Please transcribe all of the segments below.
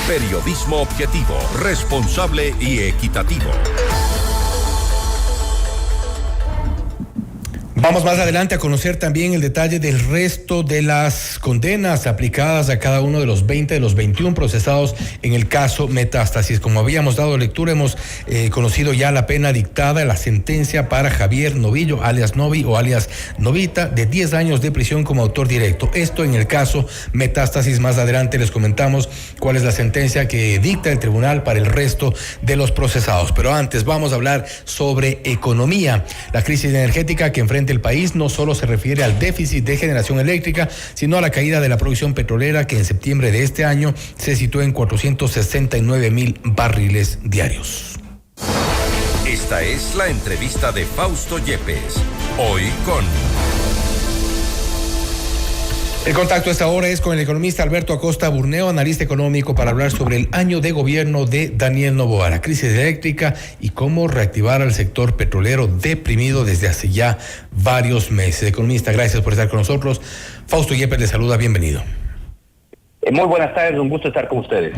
Periodismo objetivo, responsable y equitativo. Vamos más adelante a conocer también el detalle del resto de las condenas aplicadas a cada uno de los 20 de los 21 procesados en el caso Metástasis. Como habíamos dado lectura, hemos conocido ya la pena dictada, la sentencia para Javier Novillo, alias Novi o alias Novita, de 10 años de prisión como autor directo. Esto en el caso Metástasis. Más adelante les comentamos cuál es la sentencia que dicta el tribunal para el resto de los procesados. Pero antes vamos a hablar sobre economía. La crisis energética que enfrenta el país no solo se refiere al déficit de generación eléctrica, sino a la caída de la producción petrolera, que en septiembre de este año se situó en 469,000 barriles diarios. Esta es la entrevista de Fausto Yepes, hoy con... El contacto a esta hora es con el economista Alberto Acosta Burneo, analista económico, para hablar sobre el año de gobierno de Daniel Noboa, la crisis eléctrica y cómo reactivar al sector petrolero deprimido desde hace ya varios meses. Economista, gracias por estar con nosotros. Fausto Yepes le saluda, bienvenido. Muy buenas tardes, un gusto estar con ustedes.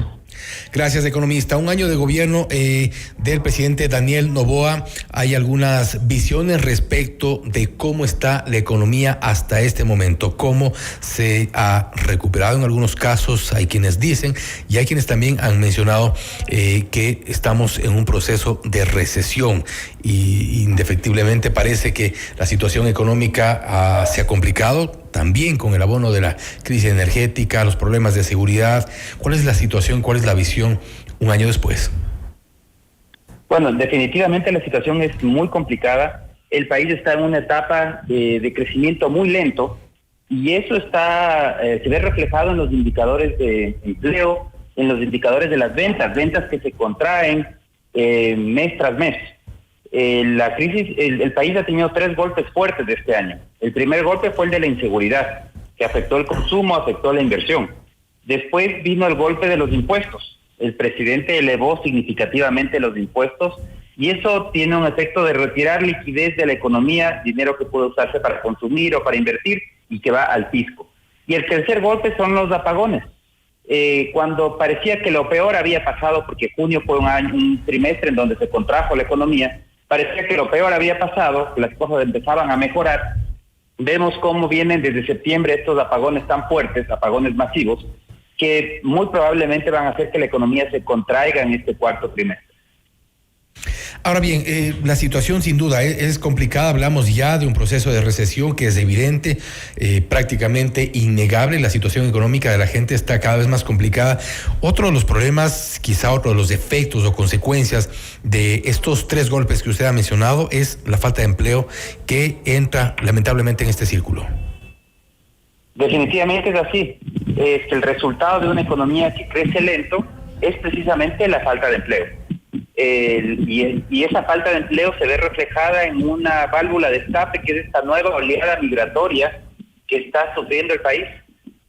Gracias, economista. Un año de gobierno del presidente Daniel Noboa. Hay algunas visiones respecto de cómo está la economía hasta este momento, cómo se ha recuperado en algunos casos. Hay quienes dicen y hay quienes también han mencionado que estamos en un proceso de recesión y indefectiblemente parece que la situación económica se ha complicado también con el abono de la crisis energética, los problemas de seguridad. ¿Cuál es la situación, cuál es la visión un año después? Bueno, definitivamente la situación es muy complicada. El país está en una etapa de crecimiento muy lento y eso se ve reflejado en los indicadores de empleo, en los indicadores de las ventas que se contraen mes tras mes. La crisis, el país ha tenido 3 golpes fuertes de este año. El primer golpe fue el de la inseguridad, que afectó el consumo, afectó la inversión. Después vino el golpe de los impuestos. El presidente elevó significativamente los impuestos y eso tiene un efecto de retirar liquidez de la economía, dinero que puede usarse para consumir o para invertir y que va al fisco. Y el tercer golpe son los apagones. Cuando parecía que lo peor había pasado, porque junio fue un trimestre en donde se contrajo la economía, parecía que lo peor había pasado, que las cosas empezaban a mejorar. Vemos cómo vienen desde septiembre estos apagones tan fuertes, apagones masivos, que muy probablemente van a hacer que la economía se contraiga en este cuarto trimestre. Ahora bien, la situación sin duda es complicada. Hablamos ya de un proceso de recesión que es evidente, prácticamente innegable. La situación económica de la gente está cada vez más complicada. Otro de los problemas, quizá otro de los efectos o consecuencias de estos 3 golpes que usted ha mencionado es la falta de empleo que entra lamentablemente en este círculo. Definitivamente es así. El resultado de una economía que crece lento es precisamente la falta de empleo. Y esa falta de empleo se ve reflejada en una válvula de escape, que es esta nueva oleada migratoria que está sufriendo el país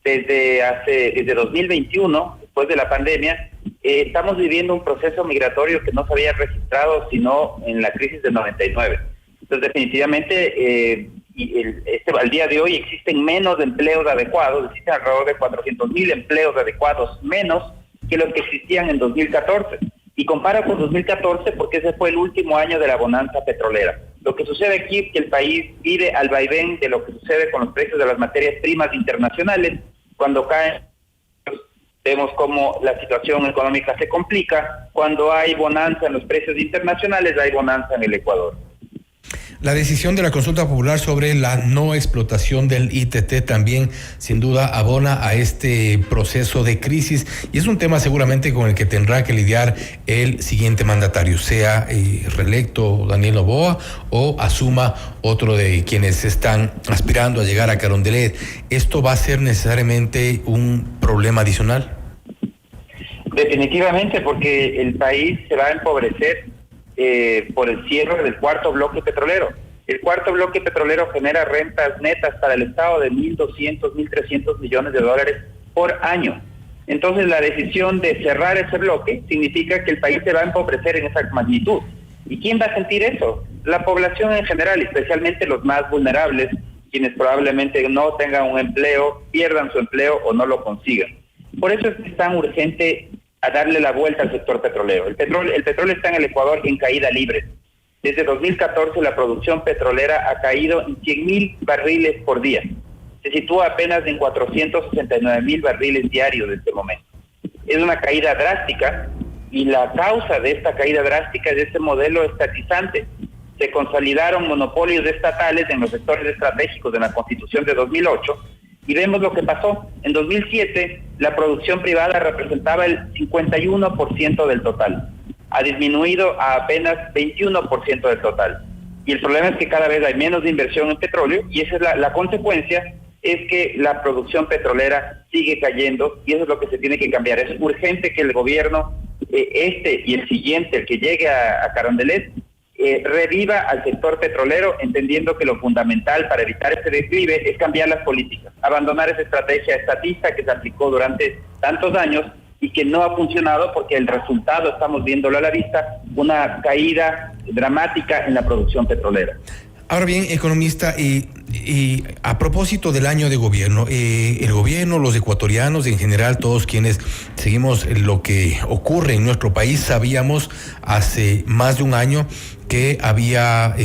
desde 2021, después de la pandemia. Estamos viviendo un proceso migratorio que no se había registrado sino en la crisis del 99. Entonces, definitivamente, al día de hoy existen menos empleos adecuados, existen alrededor de 400,000 empleos adecuados menos que los que existían en 2014. Y compara con 2014 porque ese fue el último año de la bonanza petrolera. Lo que sucede aquí es que el país vive al vaivén de lo que sucede con los precios de las materias primas internacionales. Cuando caen, vemos cómo la situación económica se complica. Cuando hay bonanza en los precios internacionales, hay bonanza en el Ecuador. La decisión de la consulta popular sobre la no explotación del ITT también sin duda abona a este proceso de crisis y es un tema seguramente con el que tendrá que lidiar el siguiente mandatario, sea reelecto Daniel Noboa o asuma otro de quienes están aspirando a llegar a Carondelet. ¿Esto va a ser necesariamente un problema adicional? Definitivamente, porque el país se va a empobrecer por el cierre del cuarto bloque petrolero. El cuarto bloque petrolero genera rentas netas para el Estado de 1.200, 1.300 millones de dólares por año. Entonces, la decisión de cerrar ese bloque significa que el país se va a empobrecer en esa magnitud. ¿Y quién va a sentir eso? La población en general, especialmente los más vulnerables, quienes probablemente no tengan un empleo, pierdan su empleo o no lo consigan. Por eso es tan urgente a darle la vuelta al sector petrolero. El petróleo está en el Ecuador en caída libre. Desde 2014 la producción petrolera ha caído en 100.000 barriles por día. Se sitúa apenas en 469.000 barriles diarios en este momento. Es una caída drástica y la causa de esta caída drástica es este modelo estatizante. Se consolidaron monopolios estatales en los sectores estratégicos de la Constitución de 2008 y vemos lo que pasó. En 2007 la producción privada representaba el 51% del total. Ha disminuido a apenas 21% del total. Y el problema es que cada vez hay menos inversión en petróleo y esa es la consecuencia, es que la producción petrolera sigue cayendo y eso es lo que se tiene que cambiar. Es urgente que el gobierno, este y el siguiente, el que llegue a Carondelet, reviva al sector petrolero, entendiendo que lo fundamental para evitar este declive es cambiar las políticas, abandonar esa estrategia estatista que se aplicó durante tantos años y que no ha funcionado porque el resultado, estamos viéndolo a la vista, una caída dramática en la producción petrolera. Ahora bien, economista, y a propósito del año de gobierno, el gobierno, los ecuatorianos en general, todos quienes seguimos lo que ocurre en nuestro país, sabíamos hace más de un año que había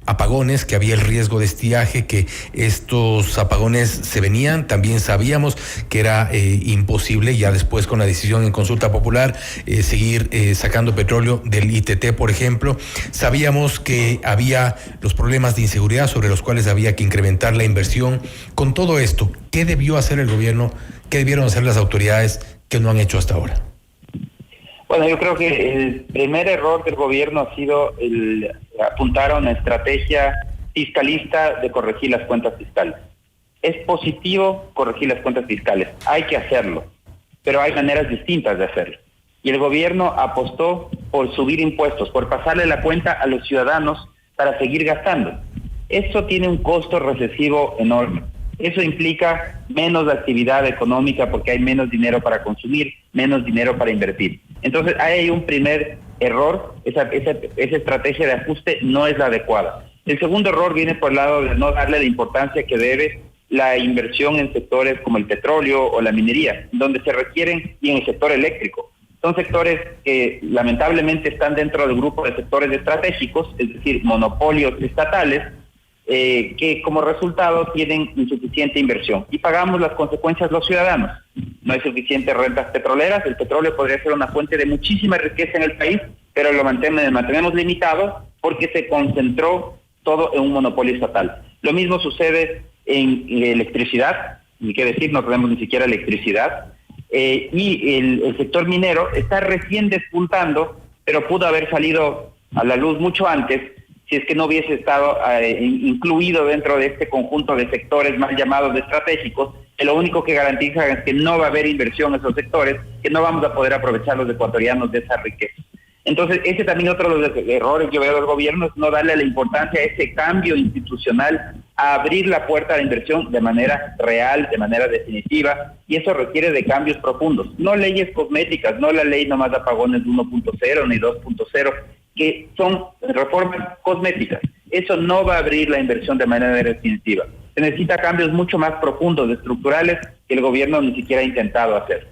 apagones, que había el riesgo de estiaje, que estos apagones se venían. También sabíamos que era imposible, ya después con la decisión en consulta popular, seguir sacando petróleo del ITT, por ejemplo. Sabíamos que había los problemas de inseguridad sobre los cuales había que incrementar la inversión. Con todo esto, ¿qué debió hacer el gobierno? ¿Qué debieron hacer las autoridades que no han hecho hasta ahora? Bueno, yo creo que el primer error del gobierno ha sido el apuntar a una estrategia fiscalista de corregir las cuentas fiscales. Es positivo corregir las cuentas fiscales, hay que hacerlo, pero hay maneras distintas de hacerlo. Y el gobierno apostó por subir impuestos, por pasarle la cuenta a los ciudadanos para seguir gastando. Eso tiene un costo recesivo enorme. Eso implica menos actividad económica porque hay menos dinero para consumir, menos dinero para invertir. Entonces, hay un primer error, esa estrategia de ajuste no es la adecuada. El segundo error viene por el lado de no darle la importancia que debe la inversión en sectores como el petróleo o la minería, donde se requieren, y en el sector eléctrico. Son sectores que lamentablemente están dentro del grupo de sectores estratégicos, es decir, monopolios estatales, que como resultado tienen insuficiente inversión y pagamos las consecuencias los ciudadanos. No hay suficientes rentas petroleras, el petróleo podría ser una fuente de muchísima riqueza en el país, pero lo mantenemos limitado porque se concentró todo en un monopolio estatal. Lo mismo sucede en electricidad, ni qué decir, no tenemos ni siquiera electricidad, y el sector minero está recién despuntando, pero pudo haber salido a la luz mucho antes si es que no hubiese estado incluido dentro de este conjunto de sectores más llamados estratégicos, que lo único que garantiza es que no va a haber inversión en esos sectores, que no vamos a poder aprovechar los ecuatorianos de esa riqueza. Entonces, ese también otro de los errores que veo del gobierno es no darle la importancia a ese cambio institucional, a abrir la puerta a la inversión de manera real, de manera definitiva, y eso requiere de cambios profundos, no leyes cosméticas, no la ley nomás de apagones 1.0 ni 2.0, que son reformas cosméticas. Eso no va a abrir la inversión de manera definitiva. Se necesita cambios mucho más profundos, estructurales, que el gobierno ni siquiera ha intentado hacer.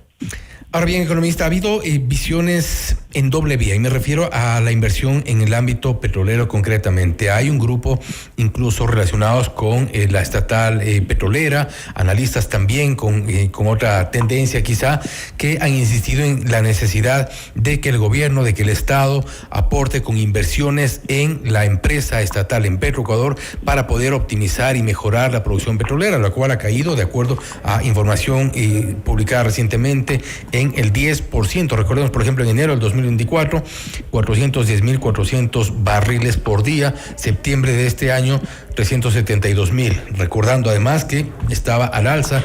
Ahora bien, economista, ha habido visiones en doble vía, y me refiero a la inversión en el ámbito petrolero concretamente. Hay un grupo incluso relacionados con la estatal petrolera, analistas también con otra tendencia quizá, que han insistido en la necesidad de que el gobierno, de que el Estado aporte con inversiones en la empresa estatal, en Petroecuador, para poder optimizar y mejorar la producción petrolera, la cual ha caído, de acuerdo a información publicada recientemente, en el 10%. Recordemos, por ejemplo, en enero del 2024, 410.400 barriles por día. Septiembre de este año, 372.000. Recordando además que estaba al alza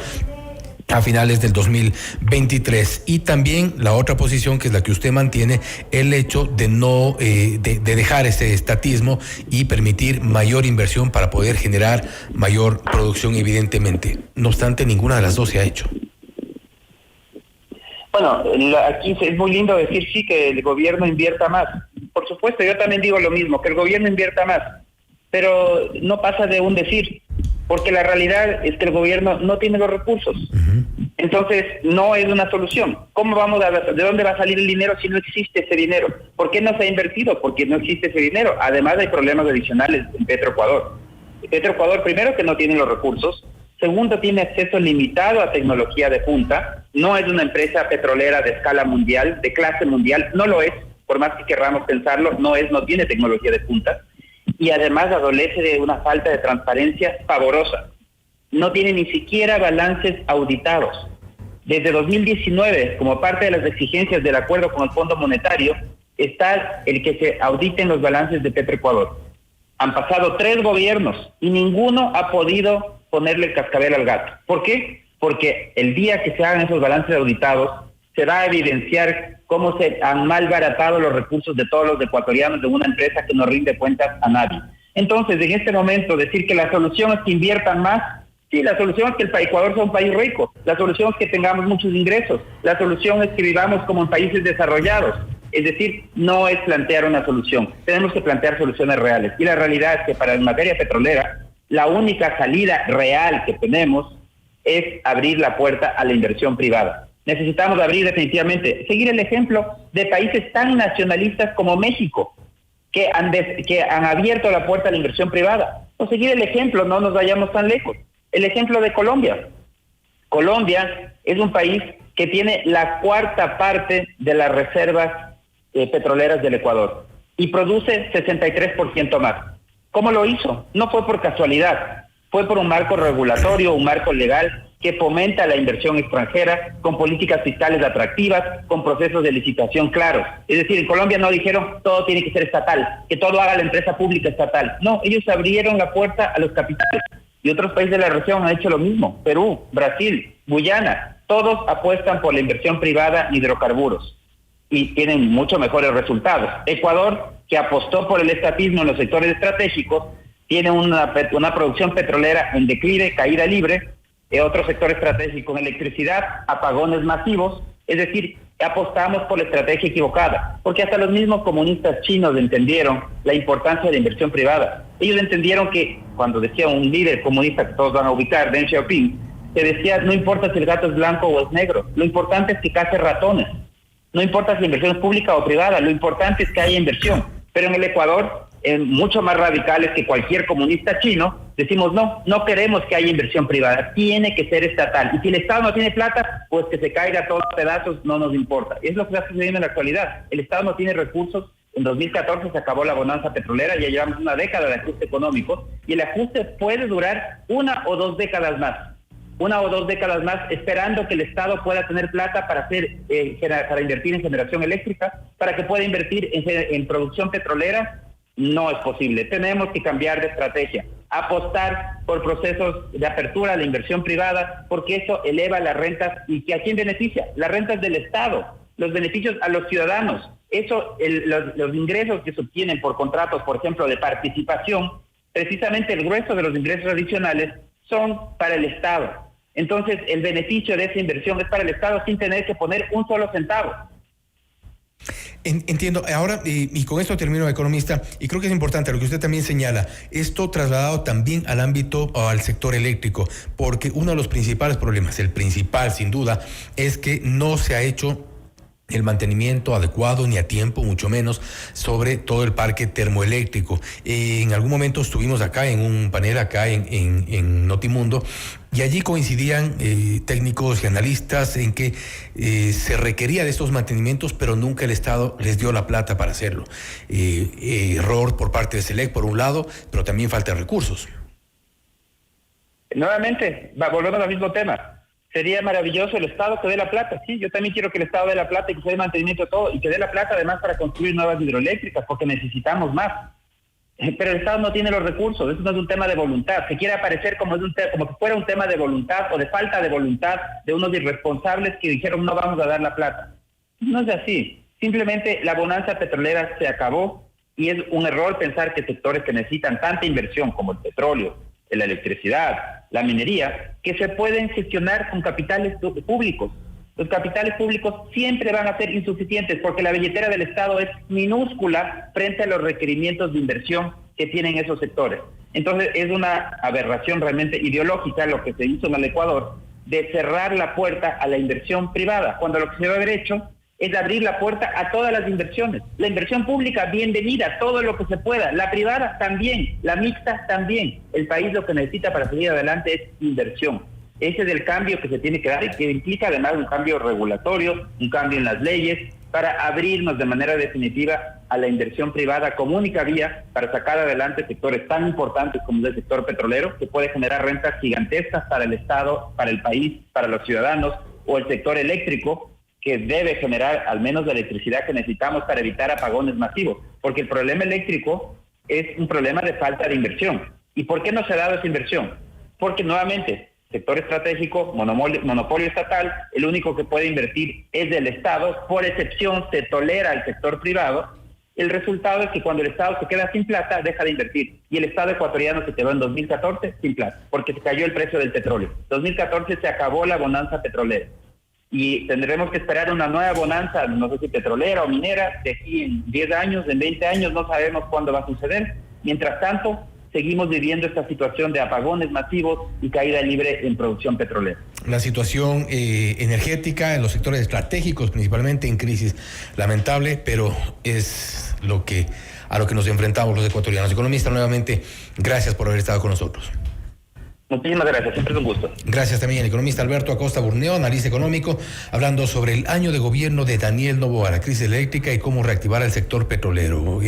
a finales del 2023. Y también la otra posición, que es la que usted mantiene, el hecho de no de dejar ese estatismo y permitir mayor inversión para poder generar mayor producción, evidentemente. No obstante, ninguna de las dos se ha hecho. Bueno, aquí es muy lindo decir sí que el gobierno invierta más. Por supuesto, yo también digo lo mismo, que el gobierno invierta más, pero no pasa de un decir, porque la realidad es que el gobierno no tiene los recursos. Entonces, no es una solución. ¿Cómo vamos a ver? ¿De dónde va a salir el dinero si no existe ese dinero? ¿Por qué no se ha invertido? Porque no existe ese dinero. Además, hay problemas adicionales en Petroecuador. Petroecuador, primero, que no tiene los recursos. Segundo, tiene acceso limitado a tecnología de punta. No es una empresa petrolera de escala mundial, de clase mundial. No lo es, por más que querramos pensarlo, no tiene tecnología de punta. Y además adolece de una falta de transparencia pavorosa. No tiene ni siquiera balances auditados. Desde 2019, como parte de las exigencias del acuerdo con el Fondo Monetario, está el que se auditen los balances de Petroecuador. Han pasado 3 gobiernos y ninguno ha podido ponerle el cascabel al gato. ¿Por qué? Porque el día que se hagan esos balances auditados, se va a evidenciar cómo se han malbaratado los recursos de todos los ecuatorianos de una empresa que no rinde cuentas a nadie. Entonces, en este momento, decir que la solución es que inviertan más. Sí, la solución es que el Ecuador sea un país rico, la solución es que tengamos muchos ingresos, la solución es que vivamos como en países desarrollados. Es decir, no es plantear una solución, tenemos que plantear soluciones reales. Y la realidad es que para en materia petrolera, la única salida real que tenemos es abrir la puerta a la inversión privada. Necesitamos abrir definitivamente, seguir el ejemplo de países tan nacionalistas como México, que han abierto la puerta a la inversión privada. O seguir el ejemplo, no nos vayamos tan lejos. El ejemplo de Colombia. Colombia es un país que tiene la 4ª parte de las reservas petroleras del Ecuador y produce 63% más. ¿Cómo lo hizo? No fue por casualidad, fue por un marco regulatorio, un marco legal que fomenta la inversión extranjera, con políticas fiscales atractivas, con procesos de licitación claros. Es decir, en Colombia no dijeron todo tiene que ser estatal, que todo haga la empresa pública estatal. No, ellos abrieron la puerta a los capitales. Y otros países de la región han hecho lo mismo. Perú, Brasil, Guyana, todos apuestan por la inversión privada en hidrocarburos y tienen mucho mejores resultados. Ecuador, que apostó por el estatismo en los sectores estratégicos, tiene una producción petrolera en declive, caída libre, otro sector estratégico en electricidad, apagones masivos. Es decir, apostamos por la estrategia equivocada, porque hasta los mismos comunistas chinos entendieron la importancia de la inversión privada. Ellos entendieron que, cuando decía un líder comunista que todos van a ubicar, Deng Xiaoping, que decía, no importa si el gato es blanco o es negro, lo importante es que cace ratones. No importa si la inversión es pública o privada, lo importante es que haya inversión. Pero en el Ecuador, mucho más radicales que cualquier comunista chino, decimos no queremos que haya inversión privada, tiene que ser estatal. Y si el Estado no tiene plata, pues que se caiga a todos los pedazos, no nos importa. Es lo que está sucediendo en la actualidad. El Estado no tiene recursos. En 2014 se acabó la bonanza petrolera, ya llevamos una década de ajuste económico, y el ajuste puede durar 1 o 2 décadas más. 1 o 2 décadas más, esperando que el Estado pueda tener plata para para invertir en generación eléctrica, para que pueda invertir en producción petrolera. No es posible. Tenemos que cambiar de estrategia, apostar por procesos de apertura a la inversión privada, porque eso eleva las rentas. ¿Y que a quién beneficia? Las rentas del Estado, los beneficios a los ciudadanos. Eso, los ingresos que se obtienen por contratos, por ejemplo, de participación, precisamente el grueso de los ingresos adicionales son para el Estado. Entonces, el beneficio de esa inversión es para el Estado sin tener que poner un solo centavo. Entiendo. Ahora, y con esto termino, economista, y creo que es importante lo que usted también señala, esto trasladado también al ámbito o al sector eléctrico, porque uno de los principales problemas, el principal sin duda, es que no se ha hecho el mantenimiento adecuado ni a tiempo, mucho menos, sobre todo el parque termoeléctrico. En algún momento estuvimos acá en un panel acá en Notimundo, y allí coincidían técnicos y analistas en que se requería de estos mantenimientos, pero nunca el Estado les dio la plata para hacerlo. Error por parte de SELEC por un lado, pero también falta de recursos. Nuevamente, volvemos al mismo tema. Sería maravilloso el Estado que dé la plata. Sí, yo también quiero que el Estado dé la plata y que se dé mantenimiento de todo, y que dé la plata además para construir nuevas hidroeléctricas, porque necesitamos más. Pero el Estado no tiene los recursos. Eso no es un tema de voluntad. Se quiere aparecer como que fuera un tema de voluntad o de falta de voluntad de unos irresponsables que dijeron no vamos a dar la plata. No es así. Simplemente la bonanza petrolera se acabó, y es un error pensar que sectores que necesitan tanta inversión como el petróleo, la electricidad, la minería, que se pueden gestionar con capitales públicos. Los capitales públicos siempre van a ser insuficientes porque la billetera del Estado es minúscula frente a los requerimientos de inversión que tienen esos sectores. Entonces es una aberración realmente ideológica lo que se hizo en el Ecuador, de cerrar la puerta a la inversión privada, cuando lo que se debe haber hecho es abrir la puerta a todas las inversiones. La inversión pública, bienvenida, todo lo que se pueda. La privada también, la mixta también. El país lo que necesita para seguir adelante es inversión. Ese es el cambio que se tiene que dar y que implica además un cambio regulatorio, un cambio en las leyes, para abrirnos de manera definitiva a la inversión privada como única vía para sacar adelante sectores tan importantes como el sector petrolero, que puede generar rentas gigantescas para el Estado, para el país, para los ciudadanos, o el sector eléctrico, que debe generar al menos la electricidad que necesitamos para evitar apagones masivos, porque el problema eléctrico es un problema de falta de inversión. ¿Y por qué no se ha dado esa inversión? Porque nuevamente, sector estratégico, monopolio estatal, el único que puede invertir es el Estado, por excepción se tolera al sector privado. El resultado es que cuando el Estado se queda sin plata, deja de invertir. Y el Estado ecuatoriano se quedó en 2014 sin plata, porque se cayó el precio del petróleo. 2014 se acabó la bonanza petrolera. Y tendremos que esperar una nueva bonanza, no sé si petrolera o minera, de aquí en 10 años, en 20 años, no sabemos cuándo va a suceder. Mientras tanto, seguimos viviendo esta situación de apagones masivos y caída libre en producción petrolera. La situación energética en los sectores estratégicos, principalmente en crisis, lamentable, pero es a lo que nos enfrentamos los ecuatorianos. Economista, nuevamente, gracias por haber estado con nosotros. Muchísimas gracias, siempre es un gusto. Gracias también al economista Alberto Acosta Burneo, analista económico, hablando sobre el año de gobierno de Daniel Noboa, la crisis eléctrica y cómo reactivar el sector petrolero.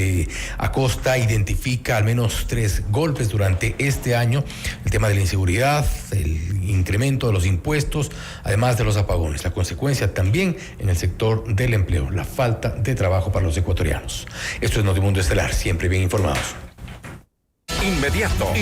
Acosta identifica al menos 3 golpes durante este año: el tema de la inseguridad, el incremento de los impuestos, además de los apagones. La consecuencia también en el sector del empleo, la falta de trabajo para los ecuatorianos. Esto es Notimundo Estelar, siempre bien informados. Inmediato.